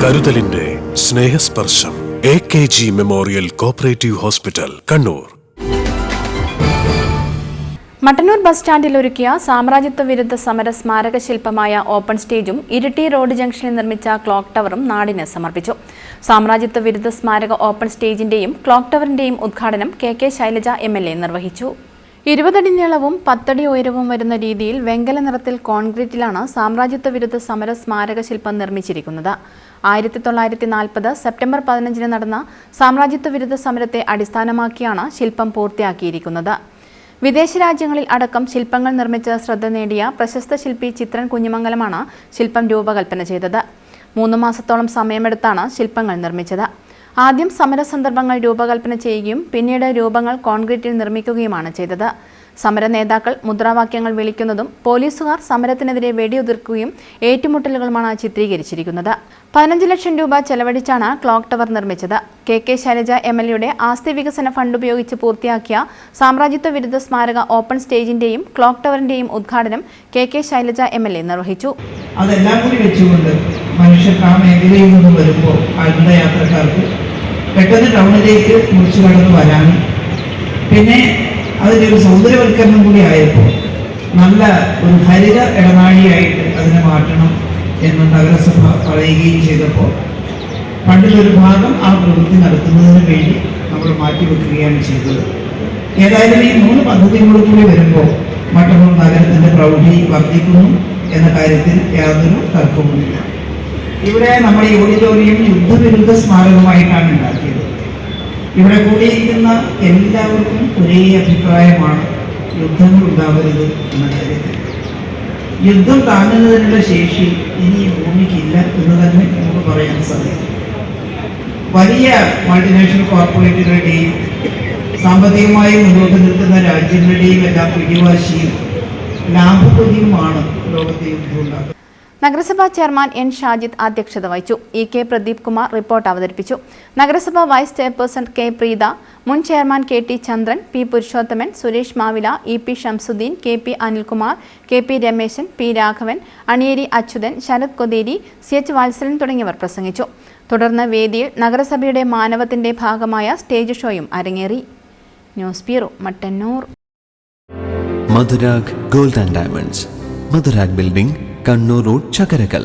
കരുതലിന്റെ സ്നേഹസ്പർശം AKG memorial cooperative hospital, Kannur. Mattannur bus സ്റ്റാൻഡിൽ ഒരുക്കിയ സാമ്രാജ്യത്വ വിരുദ്ധ സമര സ്മാരക ശില്പമായ ഓപ്പൺ സ്റ്റേജും ഇരിട്ടി റോഡ് ജംഗ്ഷനിൽ നിർമ്മിച്ച ക്ലോക്ക് ടവറും നാടിന് സമർപ്പിച്ചു. സാമ്രാജ്യത്വ വിരുദ്ധ സ്മാരക ഓപ്പൺ സ്റ്റേജിന്റെയും ക്ലോക്ക് ടവറിന്റെയും ഉദ്ഘാടനം KK ശൈലജ MLA നിർവഹിച്ചു. 20 അടി നീളവും 10 അടി ഉയരവും വരുന്ന രീതിയിൽ വെങ്കല നിറത്തിൽ കോൺക്രീറ്റിലാണ് സാമ്രാജ്യത്വ വിരുദ്ധ സമര സ്മാരക ശില്പം നിർമ്മിച്ചിരിക്കുന്നത്. 1940 സെപ്റ്റംബർ 15 നടന്ന സാമ്രാജ്യത്വ വിരുദ്ധ സമരത്തെ അടിസ്ഥാനമാക്കിയാണ് ശില്പം പൂർത്തിയാക്കിയിരിക്കുന്നത്. വിദേശ രാജ്യങ്ങളിൽ അടക്കം ശില്പങ്ങൾ നിർമ്മിച്ച് ശ്രദ്ധ നേടിയ പ്രശസ്ത ശില്പി ചിത്രൻ കുഞ്ഞിമംഗലമാണ് ശില്പം രൂപകൽപ്പന ചെയ്തത്. 3 മാസത്തോളം സമയമെടുത്താണ് ശില്പങ്ങൾ നിർമ്മിച്ചത്. ആദ്യം സമര സന്ദർഭങ്ങൾ രൂപകൽപ്പന ചെയ്യുകയും പിന്നീട് രൂപങ്ങൾ കോൺക്രീറ്റിൽ നിർമ്മിക്കുകയുമാണ് ചെയ്തത്. സമര നേതാക്കൾ മുദ്രാവാക്യങ്ങൾ വിളിക്കുന്നതും പോലീസുകാർ സമരത്തിനെതിരെ വെടിയുതിർക്കുകയും ഏറ്റുമുട്ടലുകളുമാണ് ചിത്രീകരിച്ചിരിക്കുന്നത്. 15 ലക്ഷം രൂപ ചെലവഴിച്ചാണ് ക്ലോക്ക് ടവർ നിർമ്മിച്ചത്. KK ശൈലജ MLAയുടെ ആസ്തി വികസന ഫണ്ട് ഉപയോഗിച്ച് പൂർത്തിയാക്കിയ സാമ്രാജ്യത്വ വിരുദ്ധ സ്മാരക ഓപ്പൺ സ്റ്റേജിന്റെയും ക്ലോക്ക് ടവറിന്റെയും ഉദ്ഘാടനം KK ശൈലജ MLA നിർവഹിച്ചു. അതെല്ലാം കൂടി വെച്ചുകൊണ്ട് മനുഷ്യർക്ക് ആ മേഖലയിൽ നിന്ന് വരുമ്പോൾ ആത്മീയ യാത്രക്കാർക്ക് പെട്ടെന്ന് ടൗണിലേക്ക് മുറിച്ചു കടന്ന് വരാനും പിന്നെ അതിൻ്റെ ഒരു സൗന്ദര്യവൽക്കരണം കൂടി ആയപ്പോൾ നല്ല ഒരു ഹരിത ഇടനാഴിയായിട്ട് അതിനെ മാറ്റണം എന്ന് നഗരസഭ പറയുകയും ചെയ്തപ്പോൾ ഫണ്ടിലൊരു ഭാഗം ആ പ്രവൃത്തി നടത്തുന്നതിന് വേണ്ടി നമ്മൾ മാറ്റിവെക്കുകയാണ് ചെയ്തത്. ഏതായാലും ഈ 3 പദ്ധതികളും കൂടി വരുമ്പോൾ മട്ടന്നൂർ നഗരത്തിൻ്റെ പ്രൗഢി വർദ്ധിക്കുന്നു എന്ന കാര്യത്തിൽ യാതൊരു തർക്കവുമില്ല. ഇവിടെ നമ്മൾ ഈ ഓഡിറ്റോറിയം യുദ്ധവിരുദ്ധ സ്മാരകമായിട്ടാണ് ഉണ്ടാക്കിയത്. ഇവിടെ കൂടിയിരിക്കുന്ന എല്ലാവർക്കും ഒരേ അഭിപ്രായമാണ്, യുദ്ധങ്ങൾ ഉണ്ടാവരുത് എന്ന കാര്യത്തിൽ. യുദ്ധം താങ്ങുന്നതിനുള്ള ശേഷി ഇനി ഭൂമിക്കില്ല എന്ന് തന്നെ നമുക്ക് പറയാൻ സാധിക്കും. വലിയ മൾട്ടിനാഷണൽ കോർപ്പറേറ്റുകളുടെയും സാമ്പത്തികമായി മുന്നോട്ട് നിൽക്കുന്ന രാജ്യങ്ങളുടെയും എല്ലാം പിടിവാശിയും ലാഭക്കൊതിയുമാണ് ലോകത്തെ യുദ്ധം ഉണ്ടാക്കുന്നത്. നഗരസഭാ ചെയർമാൻ N ഷാജിദ് അധ്യക്ഷത വഹിച്ചു. EK പ്രദീപ് കുമാർ റിപ്പോർട്ട് അവതരിപ്പിച്ചു. നഗരസഭാ വൈസ് ചെയർപേഴ്സൺ K പ്രീത, മുൻ chairman KT Chandran, P Purushothaman, Suresh Mavila, EP Shamsuddin, KP Anilkumar, KP Rameshan, P Raghavan, Aniyeri Achuthan, Sarath Kotheri, CH Valsalan തുടങ്ങിയവർ പ്രസംഗിച്ചു. തുടർന്ന് വേദിയിൽ നഗരസഭയുടെ മാനവത്തിന്റെ ഭാഗമായ സ്റ്റേജ് ഷോയും അരങ്ങേറി. News bureau, Mattannur. Madhurag gold and diamonds, Madhurag building, Kannur road, Chakkarakal.